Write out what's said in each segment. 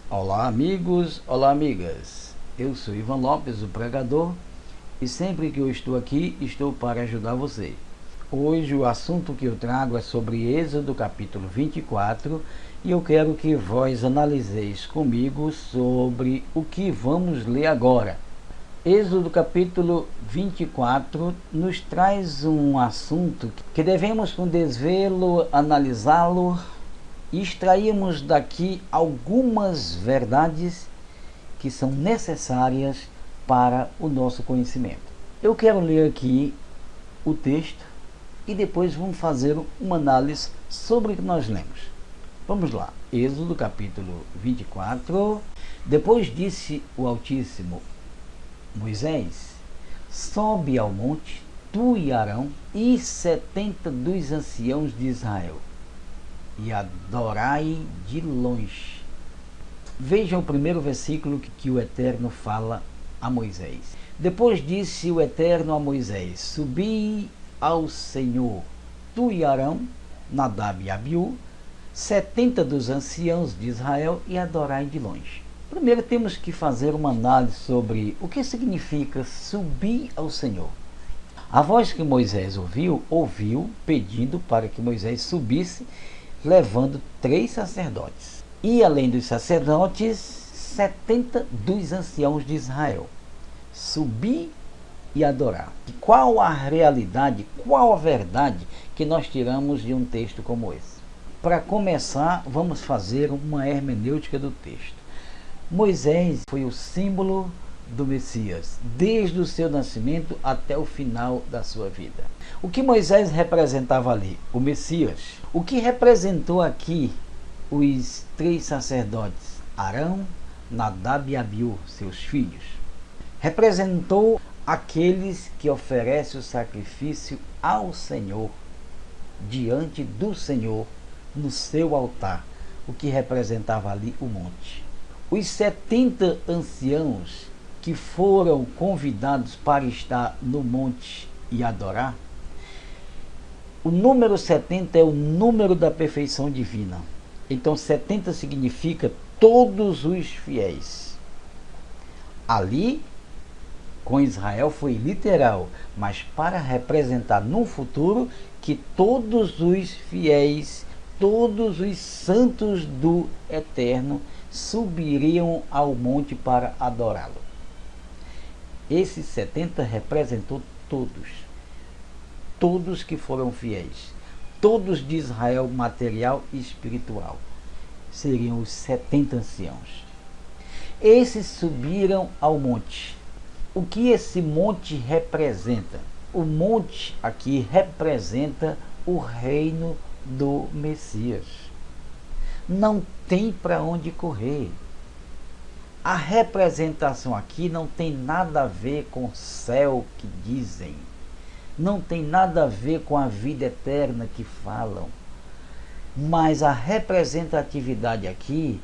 Olá amigos, olá amigas, eu sou Ivan Lopes, o pregador, e sempre que eu estou aqui, estou para ajudar você. Hoje o assunto que eu trago é sobre Êxodo capítulo 24 e eu quero que vós analiseis comigo sobre o que vamos ler agora. Êxodo capítulo 24 nos traz um assunto que devemos com desvelo analisá-lo e extraímos daqui algumas verdades que são necessárias para o nosso conhecimento. Eu quero ler aqui o texto e depois vamos fazer uma análise sobre o que nós lemos. Vamos lá, Êxodo capítulo 24. Depois disse o Altíssimo: Moisés, sobe ao monte, tu e Arão e 70 dos anciãos de Israel, e adorai de longe. Vejam o primeiro versículo que o Eterno fala a Moisés. Depois disse o Eterno a Moisés: subi ao Senhor, tu e Arão, Nadab e Abiú, 70 dos anciãos de Israel, e adorai de longe. Primeiro temos que fazer uma análise sobre o que significa subir ao Senhor. A voz que Moisés ouviu pedindo para que Moisés subisse, levando 3 sacerdotes. E além dos sacerdotes, 70 dos anciãos de Israel. Subir e adorar. E qual a realidade, qual a verdade que nós tiramos de um texto como esse? Para começar, vamos fazer uma hermenêutica do texto. Moisés foi o símbolo do Messias, desde o seu nascimento até o final da sua vida. O que Moisés representava ali? O Messias. O que representou aqui os 3 sacerdotes? Arão, Nadab e Abiú, seus filhos. Representou aqueles que oferecem o sacrifício ao Senhor, diante do Senhor, no seu altar, o que representava ali o monte. Os 70 anciãos que foram convidados para estar no monte e adorar, o número 70 é o número da perfeição divina. Então 70 significa todos os fiéis. Ali, com Israel foi literal, mas para representar no futuro que todos os fiéis, todos os santos do Eterno subiriam ao monte para adorá-lo. Esses 70 representou todos que foram fiéis, todos de Israel material e espiritual, seriam os 70 anciãos. Esses subiram ao monte. O que esse monte representa? O monte aqui representa o reino do Messias. Não tem para onde correr. A representação aqui não tem nada a ver com o céu que dizem, não tem nada a ver com a vida eterna que falam, mas a representatividade aqui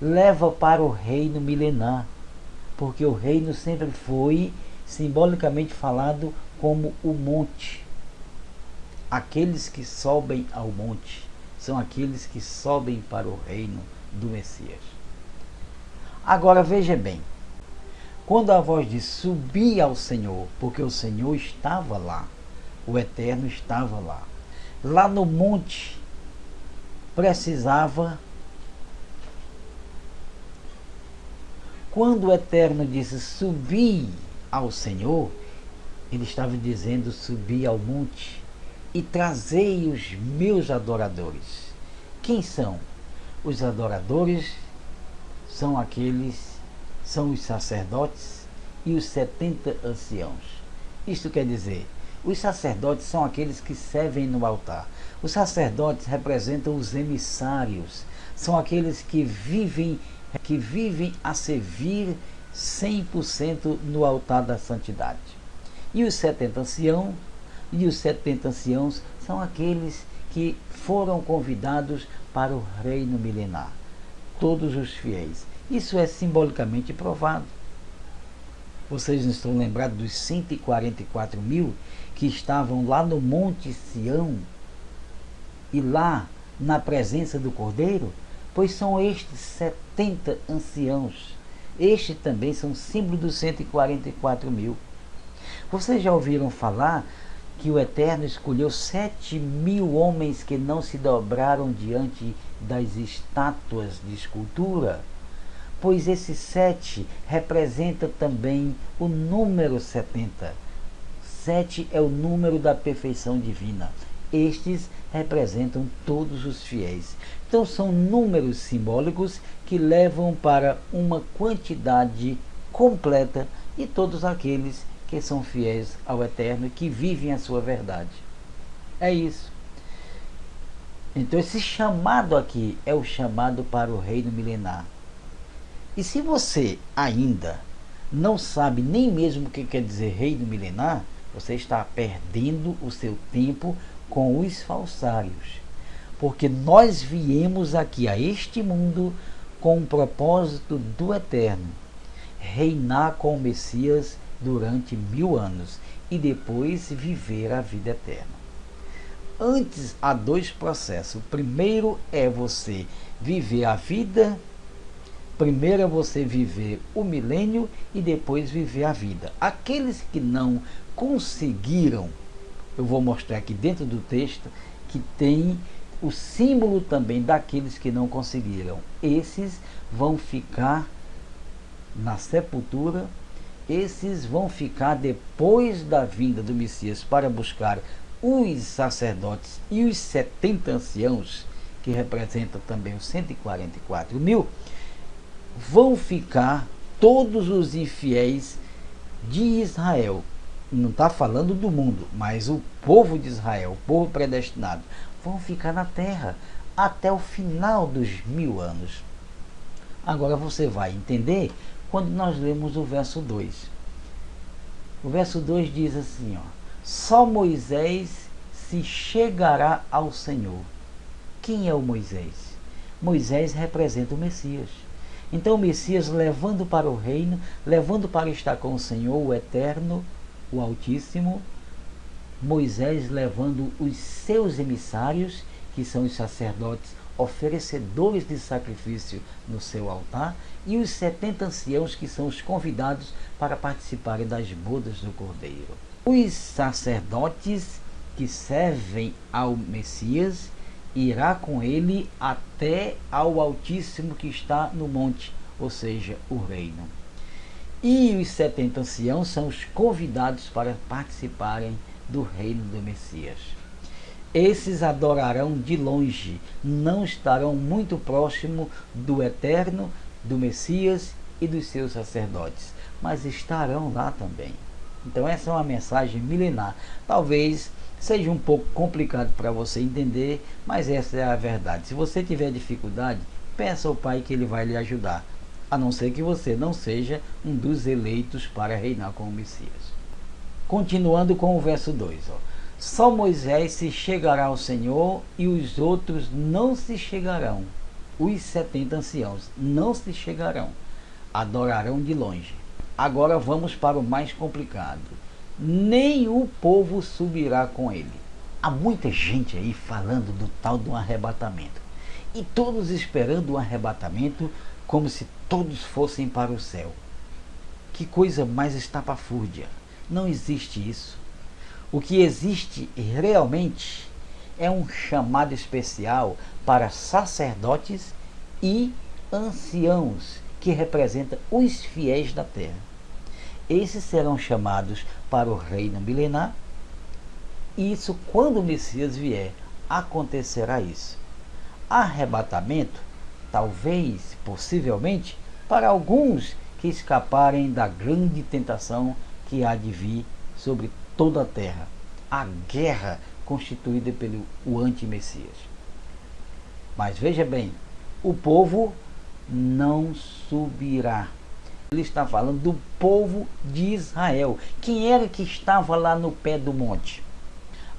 leva para o reino milenar, porque o reino sempre foi simbolicamente falado como o monte. Aqueles que sobem ao monte são aqueles que sobem para o reino do Messias. Agora veja bem, quando a voz diz subir ao Senhor, porque o Senhor estava lá, o Eterno estava lá. Lá no monte precisava. Quando o Eterno disse subir ao Senhor, ele estava dizendo subir ao monte e trazei os meus adoradores. Quem são? Os adoradores são são os sacerdotes e os 70 anciãos. Isto quer dizer, os sacerdotes são aqueles que servem no altar. Os sacerdotes representam os emissários, são aqueles que vivem a servir 100% no altar da santidade. E os 70 anciãos são aqueles que foram convidados para o reino milenar, todos os fiéis. Isso é simbolicamente provado. Vocês não estão lembrados dos 144 mil que estavam lá no Monte Sião e lá na presença do Cordeiro? pois são estes 70 anciãos. Estes também são símbolo dos 144.000. Vocês já ouviram falar que o Eterno escolheu 7.000 homens que não se dobraram diante das estátuas de escultura? Pois esse 7 representa também o número 70. 7 é o número da perfeição divina. Estes representam todos os fiéis. Então são números simbólicos que levam para uma quantidade completa de todos aqueles que são fiéis ao Eterno e que vivem a sua verdade. É isso. Então esse chamado aqui é o chamado para o reino milenar. E se você ainda não sabe nem mesmo o que quer dizer reino milenar, você está perdendo o seu tempo com os falsários. Porque nós viemos aqui a este mundo com o propósito do Eterno, reinar com o Messias durante 1000 anos e depois viver a vida eterna. Antes há dois processos. O primeiro é você viver a vida. Primeiro é você viver o milênio e depois viver a vida. Aqueles que não conseguiram, eu vou mostrar aqui dentro do texto, que tem o símbolo também daqueles que não conseguiram. Esses vão ficar na sepultura, esses vão ficar depois da vinda do Messias para buscar os sacerdotes e os 70 anciãos, que representam também os 144.000, vão ficar todos os infiéis de Israel. Não está falando do mundo, mas o povo de Israel, o povo predestinado, vão ficar na terra até o final dos 1000 anos. Agora você vai entender quando nós lemos o verso 2. O verso 2 diz assim, ó: só Moisés se chegará ao Senhor. Quem é o Moisés? Moisés representa o Messias. Então o Messias levando para o reino, levando para estar com o Senhor, o Eterno, o Altíssimo, Moisés levando os seus emissários, que são os sacerdotes oferecedores de sacrifício no seu altar, e os 70 anciãos, que são os convidados para participarem das bodas do Cordeiro. Os sacerdotes que servem ao Messias irá com ele até ao Altíssimo que está no monte, ou seja, o reino. E os 70 anciãos são os convidados para participarem do reino do Messias. Esses adorarão de longe, não estarão muito próximo do Eterno, do Messias e dos seus sacerdotes, mas estarão lá também. Então essa é uma mensagem milenar. Talvez seja um pouco complicado para você entender, mas essa é a verdade. Se você tiver dificuldade, peça ao Pai que Ele vai lhe ajudar, a não ser que você não seja um dos eleitos para reinar com o Messias. Continuando com o verso 2, ó: só Moisés se chegará ao Senhor e os outros não se chegarão. Os 70 anciãos não se chegarão, adorarão de longe. Agora vamos para o mais complicado. Nem o povo subirá com ele. Há muita gente aí falando do tal do arrebatamento. E todos esperando o arrebatamento como se todos fossem para o céu. Que coisa mais estapafúrdia. Não existe isso. O que existe realmente é um chamado especial para sacerdotes e anciãos, que representam os fiéis da terra. Esses serão chamados para o reino milenar. Isso, quando o Messias vier, acontecerá isso. Arrebatamento, talvez, possivelmente, para alguns que escaparem da grande tentação que há de vir sobre toda a terra, a guerra constituída pelo anti-Messias. Mas veja bem, o povo não subirá. Ele está falando do povo de Israel. Quem era que estava lá no pé do monte?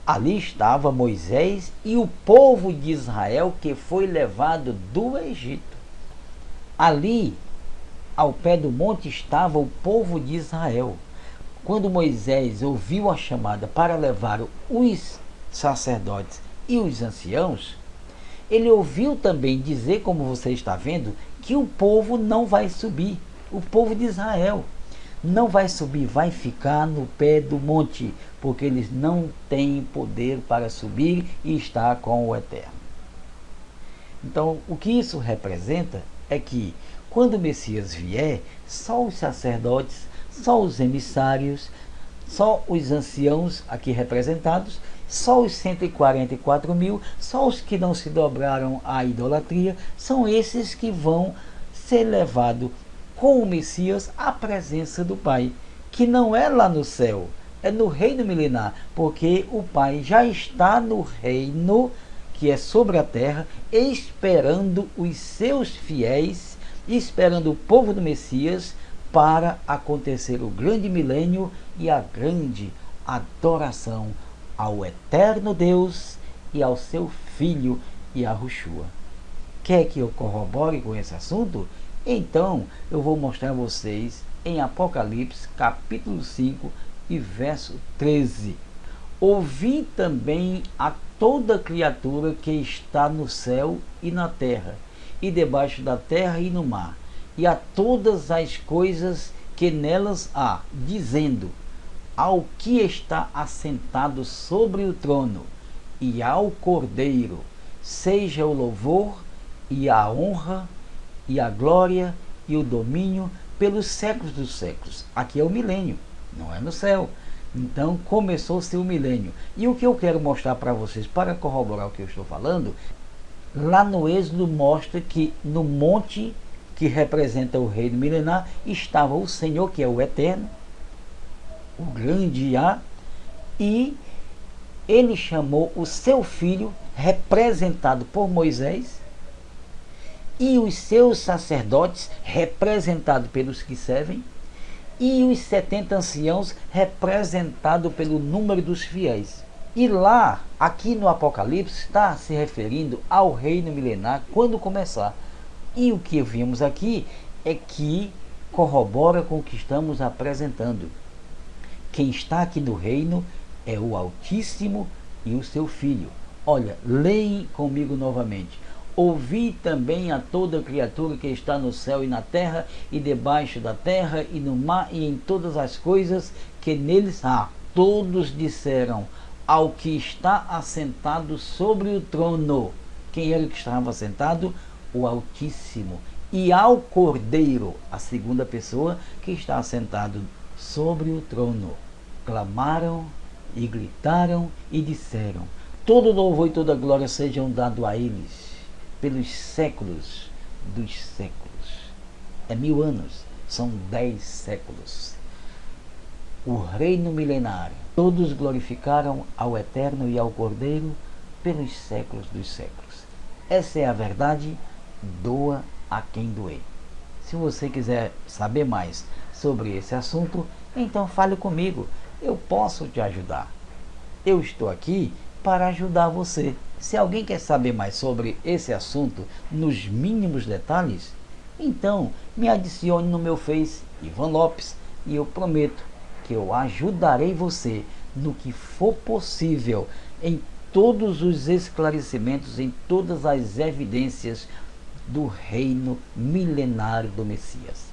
Ali estava Moisés e o povo de Israel que foi levado do Egito. Ali, ao pé do monte, estava o povo de Israel. Quando Moisés ouviu a chamada para levar os sacerdotes e os anciãos, Ele ouviu também dizer, como você está vendo, que o povo não vai subir. O povo de Israel não vai subir, vai ficar no pé do monte, porque eles não têm poder para subir e estar com o Eterno. Então, o que isso representa é que, quando o Messias vier, só os sacerdotes, só os emissários, só os anciãos aqui representados, só os 144 mil, só os que não se dobraram à idolatria, são esses que vão ser levados com o Messias à presença do Pai, que não é lá no céu, é no reino milenar, porque o Pai já está no reino que é sobre a terra, esperando os seus fiéis, esperando o povo do Messias para acontecer o grande milênio e a grande adoração ao eterno Deus e ao seu Filho Yahushua. Quer que eu corrobore com esse assunto? Então eu vou mostrar a vocês em Apocalipse capítulo 5 e verso 13. Ouvi também a toda criatura que está no céu e na terra, e debaixo da terra e no mar, e a todas as coisas que nelas há, dizendo: ao que está assentado sobre o trono, e ao Cordeiro, seja o louvor, e a honra, e a glória, e o domínio, pelos séculos dos séculos. Aqui é o milênio, não é no céu. Então começou-se o milênio. E o que eu quero mostrar para vocês, para corroborar o que eu estou falando, lá no Êxodo mostra que no monte que representa o reino milenar estava o Senhor, que é o Eterno, o grande Yah, e ele chamou o seu filho, representado por Moisés, e os seus sacerdotes, representados pelos que servem, e os 70 anciãos, representados pelo número dos fiéis. E lá, aqui no Apocalipse, está se referindo ao reino milenar quando começar. E o que vimos aqui é que corrobora com o que estamos apresentando. Quem está aqui no reino é o Altíssimo e o seu Filho. Olha, leem comigo novamente. Ouvi também a toda criatura que está no céu e na terra, e debaixo da terra, e no mar, e em todas as coisas que neles há. Todos disseram: ao que está assentado sobre o trono. Quem era o que estava assentado? O Altíssimo. E ao Cordeiro, a segunda pessoa, que está assentado sobre o trono. Clamaram e gritaram e disseram: todo louvor e toda glória sejam dados a eles, pelos séculos dos séculos. É 1000 anos, são 10 séculos. O reino milenário. Todos glorificaram ao Eterno e ao Cordeiro pelos séculos dos séculos. Essa é a verdade, doa a quem doer. Se você quiser saber mais sobre esse assunto, então fale comigo, eu posso te ajudar. Eu estou aqui para ajudar você. Se alguém quer saber mais sobre esse assunto nos mínimos detalhes, então me adicione no meu Face, Ivan Lopes, e eu prometo que eu ajudarei você no que for possível, em todos os esclarecimentos, em todas as evidências do reino milenário do Messias.